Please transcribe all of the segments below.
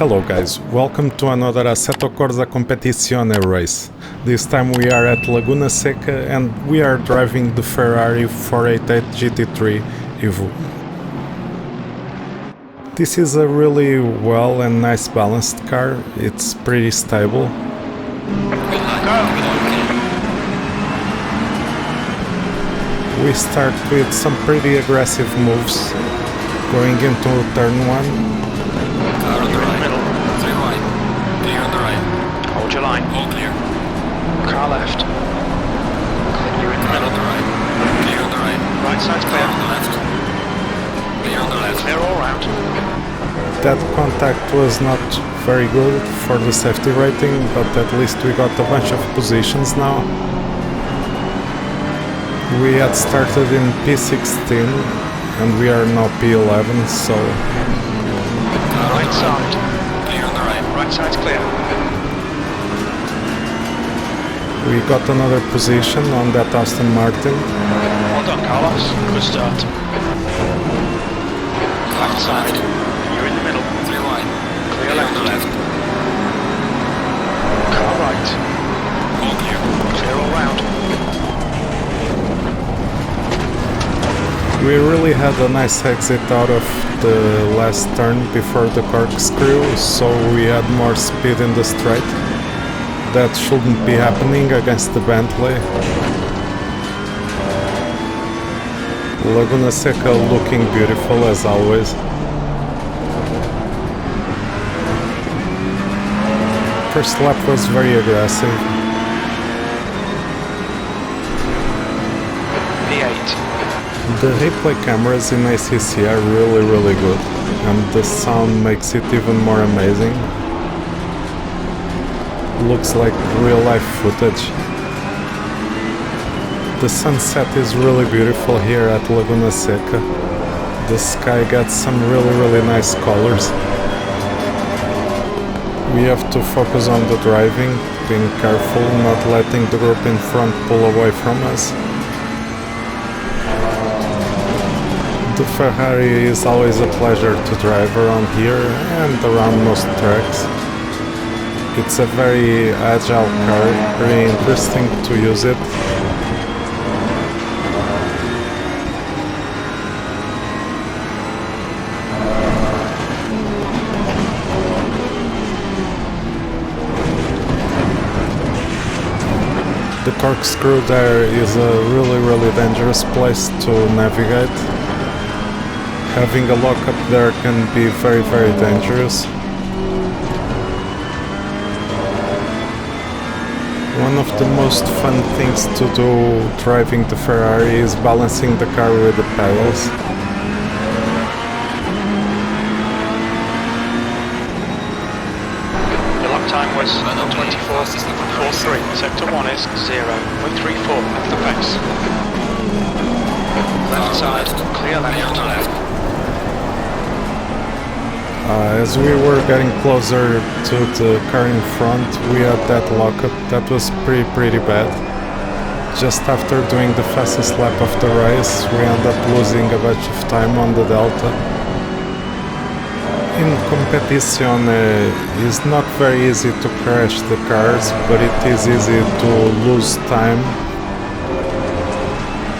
Hello guys, welcome to another Assetto Corsa Competizione race. This time we are at Laguna Seca and we are driving the Ferrari 488 GT3 Evo. This is a really well and nice balanced car, it's pretty stable. We start with some pretty aggressive moves, going into turn 1. Car on the right, middle, 3 wide, clear on the right. Hold your line. All clear. Car left. You're in the Car middle. on the right, clear on the right. Right side's Car clear. on the left, clear on the left. Clear all round. That contact was not very good for the safety rating, but at least we got a bunch of positions now. We had started in P16 and we are now P11, so... Right side. Clear on the right. Right side's clear. We got another position on that Aston Martin. Well done, Carlos. Good start. Car on Left the side. left, You're in the middle. 3 wide, Clear clear on the left. left. Car right. All clear. Clear all round. We really had a nice exit out of the last turn before the corkscrew, so we had more speed in the straight. That shouldn't be happening against the Bentley. Laguna Seca looking beautiful as always. First lap was very aggressive. P8. The replay cameras in ACC are really good, and the sound makes it even more amazing. Looks like real life footage. The sunset is really beautiful here at Laguna Seca. The sky gets some really nice colors. We have to focus on the driving, being careful, not letting the group in front pull away from us. The Ferrari is always a pleasure to drive around here and around most tracks. It's a very agile car, very interesting to use it. The corkscrew there is a really dangerous place to navigate. Having a lockup there can be very dangerous. One of the most fun things to do driving the Ferrari is balancing the car with the pedals. The lap time was 24.43. Sector 1 is 0.34 at the pace. Left side. Clear left. Clear on the left. As we were getting closer to the car in front, we had that lockup that was pretty bad. Just after doing the fastest lap of the race, we ended up losing a bunch of time on the Delta. In Competizione, it's not very easy to crash the cars, but it is easy to lose time.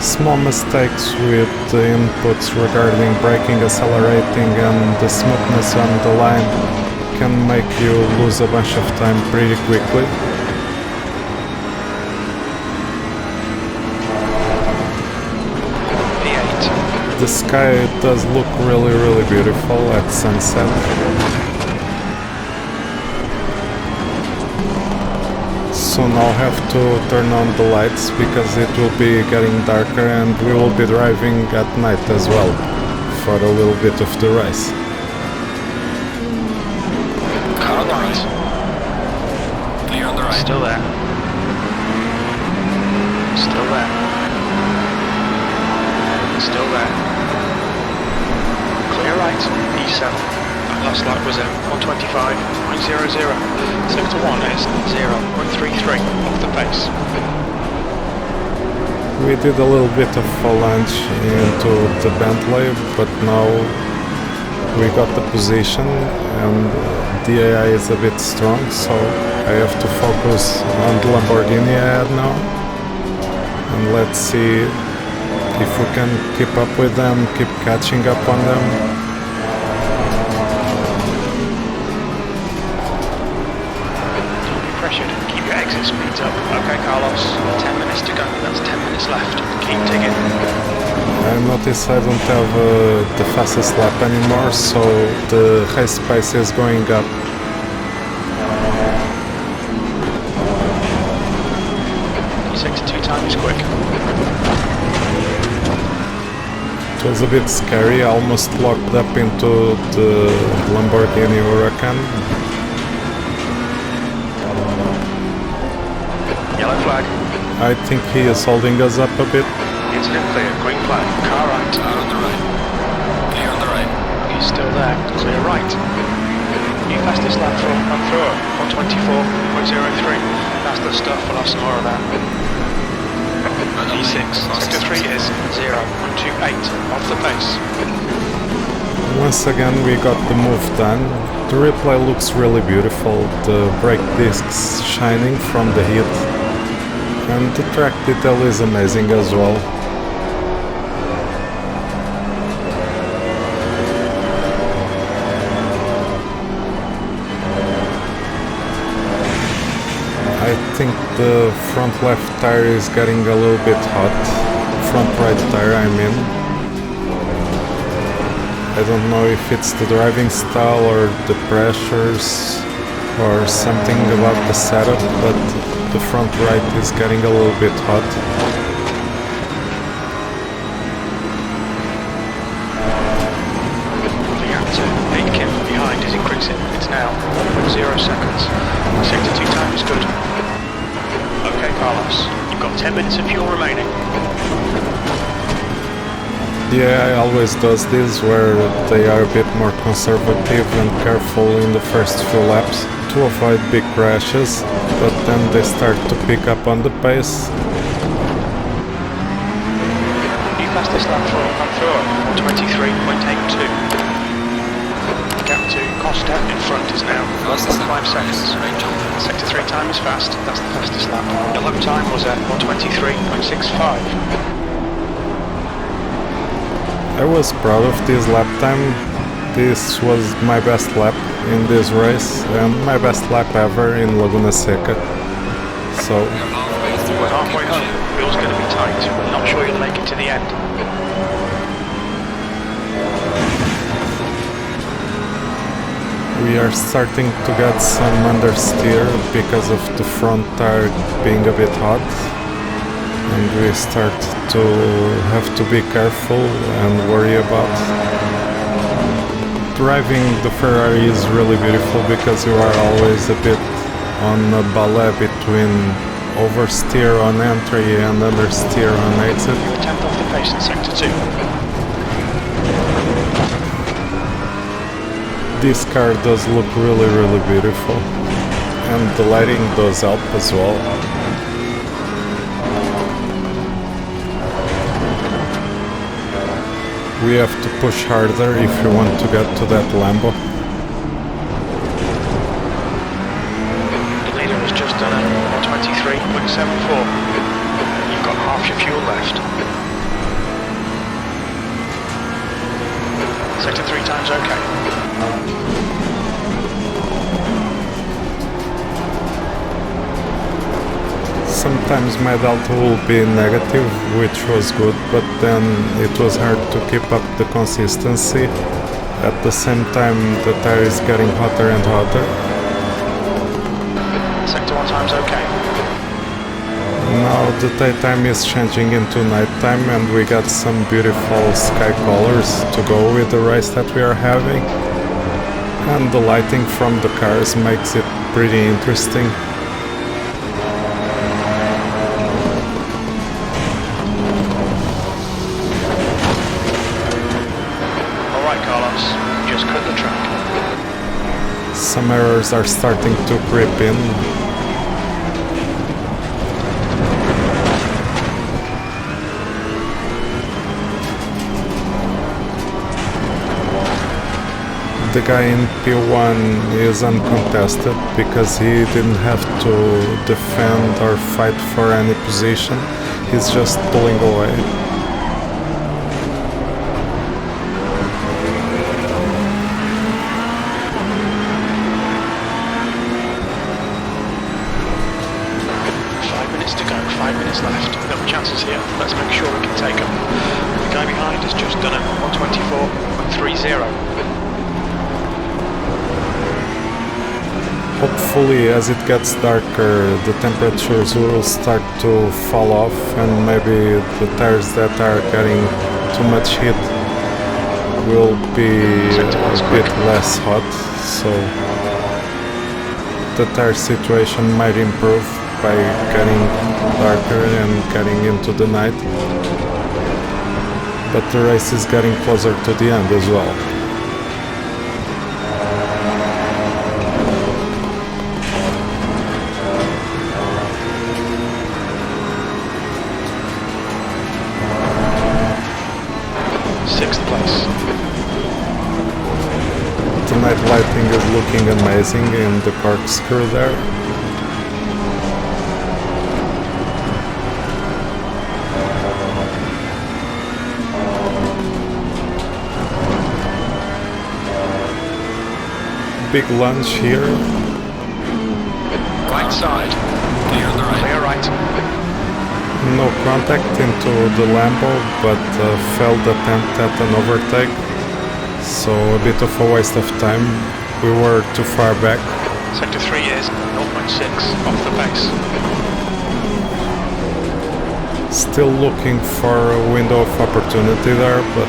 Small mistakes with the inputs regarding braking, accelerating and the smoothness on the line can make you lose a bunch of time pretty quickly. P8. The sky does look really beautiful at sunset. Soon I'll have to turn on the lights because it will be getting darker and we will be driving at night as well for a little bit of the race. Car on the right. Clear on the right. Still there. Still there. Still there. Clear right. E7. Last lap was at 125.00. Sector 1 is 0.33 off the pace. We did a little bit of phalange into the Bentley, but now we got the position, and the AI is a bit strong, so I have to focus on the Lamborghini ahead now. And let's see if we can keep up with them, keep catching up on them. Pressured. Keep your exit speeds up. Okay, Carlos. 10 minutes to go. That's 10 minutes left. Keep digging. I notice I don't have the fastest lap anymore, so the race pace is going up. Sector 2 time is quick. It was a bit scary, I almost locked up into the Lamborghini Huracan. Yellow flag. I think he is holding us up a bit. Incident clear. Green flag. Car right. Car on the right. Clear on the right. He's still there. Clear right. New fastest lap from through 124.03. That's the stuff. We'll have some more of that. E6. Sector 3 is 0.28 off the pace. Once again we got the move done. The replay looks really beautiful, the brake discs shining from the heat, and the track detail is amazing as well. I think the front left tire is getting a little bit hot, front right tire I mean. I don't know if it's the driving style or the pressures or something about the setup, but the front right is getting a little bit hot. The gap to 8 Kim behind is increasing. It's now 0 seconds. Sector 2 time is good. Okay, Carlos, you've got 10 minutes of fuel remaining. The AI always does this, where they are a bit more conservative and careful in the first few laps to avoid big crashes, but then they start to pick up on the pace. New fastest lap for Thrower, 23.82. Gap to Costa in front is now 1.5 seconds. Sector 3 time is fast, that's the fastest lap. The lap time was at 123.65. I was proud of this lap time. This was my best lap in this race and my best lap ever in Laguna Seca. So we're halfway home. Wheel's going to be tight. We're not sure you'll make it to the end. we are starting to get some understeer because of the front tire being a bit hot. And we start to have to be careful and worry about. Driving the Ferrari is really beautiful because you are always a bit on a ballet between oversteer on entry and understeer on exit. You're 10th off the pace in sector 2. This car does look really beautiful, and the lighting does help as well. We have to push harder if we want to get to that Lambo. The leader has just done a 23.74. You've got half your fuel left. Sector 3 times okay. Sometimes my delta will be negative, which was good, but then it was hard to keep up the consistency. At the same time, the tire is getting hotter and hotter. Sector 1 times okay. Now the daytime is changing into nighttime, and we got some beautiful sky colors to go with the race that we are having. And the lighting from the cars makes it pretty interesting. Just cut the track. Some errors are starting to creep in. The guy in P1 is uncontested because he didn't have to defend or fight for any position. He's just pulling away. To go, 5 minutes left. We've got the chances here. Let's make sure we can take them. The guy behind has just done it. 124.30. Hopefully, as it gets darker, the temperatures will start to fall off, and maybe the tires that are getting too much heat will be a bit less hot, so the tire situation might improve by getting darker and getting into the night. But the race is getting closer to the end as well. Sixth place. The night lighting is looking amazing in the corkscrew there. Big lunge here. Right side. Clear on the right. Clear right. No contact into the Lambo, but failed attempt at an overtake. So a bit of a waste of time. We were too far back. Sector 3 is 0.6 off the pace. Still looking for a window of opportunity there, but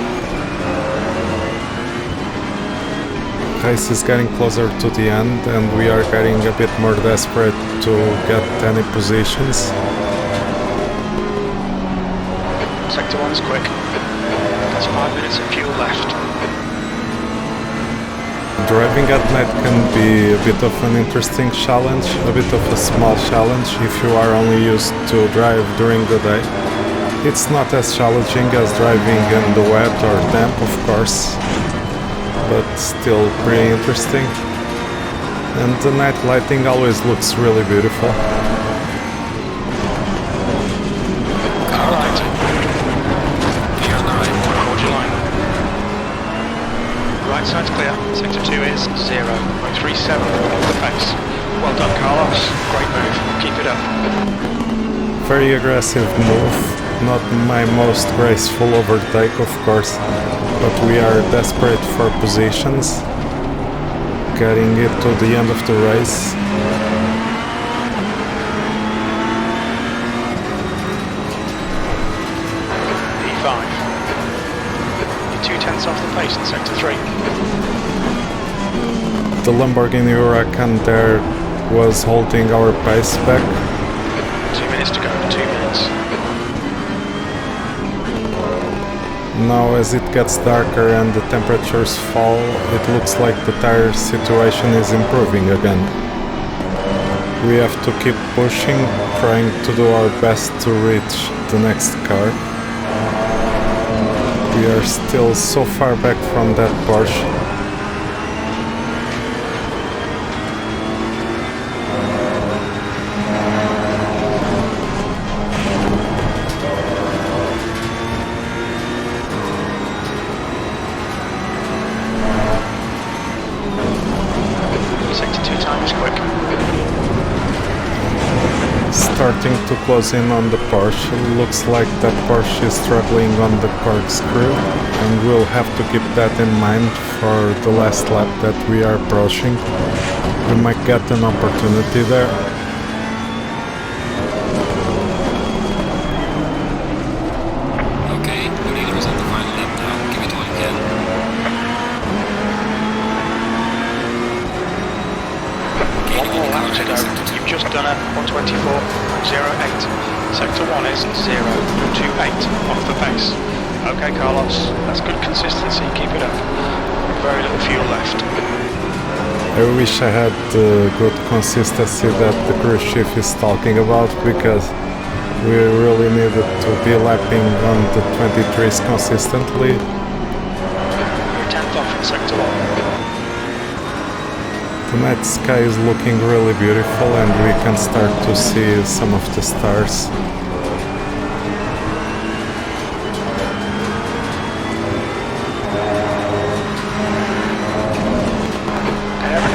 race is getting closer to the end and we are getting a bit more desperate to get any positions. Sector 1 is quick. That's 5 minutes of fuel left. Driving at night can be a bit of an interesting challenge, a bit of a small challenge if you are only used to drive during the day. It's not as challenging as driving in the wet or damp, of course, but still pretty interesting. And the night lighting always looks really beautiful. Alright. Clear on the right. Hold your line. Right side's clear. Sector 2 is 0.37 off the pace. Well done, Carlos. Great move. Keep it up. Very aggressive move. Not my most graceful overtake, of course, but we are desperate for positions, getting it to the end of the race. P5. You're 2/10 off the pace in Sector 3. The Lamborghini Huracan there was holding our pace back. 2 minutes to go. 2 minutes. Now as it gets darker and the temperatures fall, it looks like the tire situation is improving again. We have to keep pushing, trying to do our best to reach the next car. We are still so far back from that Porsche. Starting to close in on the Porsche. Looks like that Porsche is struggling on the corkscrew, and we'll have to keep that in mind for the last lap that we are approaching. We might get an opportunity there. Okay, the leader is on the final lap now. Give it all you can. One more lap to go. You've just done a 124.08. Sector 1 is 0.28 off the pace. Okay, Carlos, that's good consistency. Keep it up. Very little fuel left. I wish I had the good consistency that the cruise chief is talking about, because we really needed to be lapping on the 23s consistently. You're 10th off in Sector 1. The night sky is looking really beautiful and we can start to see some of the stars.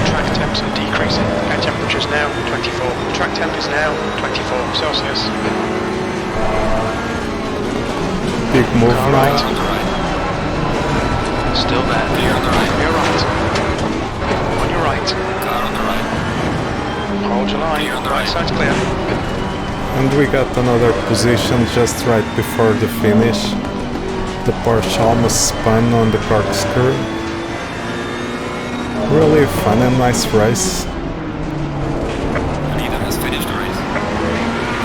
Track temps are decreasing. Air temperature's now 24. Track temp is now 24 Celsius. Big move Car now. right. On the right. Still there. Clear on the right. You're right. On your right. Car on the right. Hold your line. Clear on the Right right. side's clear. And we got another position just right before the finish. The Porsche almost spun on the corkscrew. Really fun and nice race. Leader has finished the race.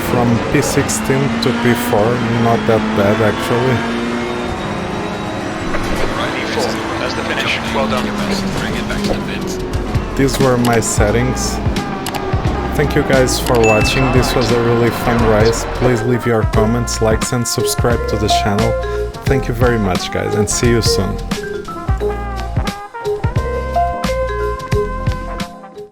From P16 to P4, not that bad actually. Right. P4. That's the finish. Well done. Bring it back to the pits. These were my settings. Thank you guys for watching, this was a really fun race. Please leave your comments, likes and subscribe to the channel. Thank you very much guys and see you soon.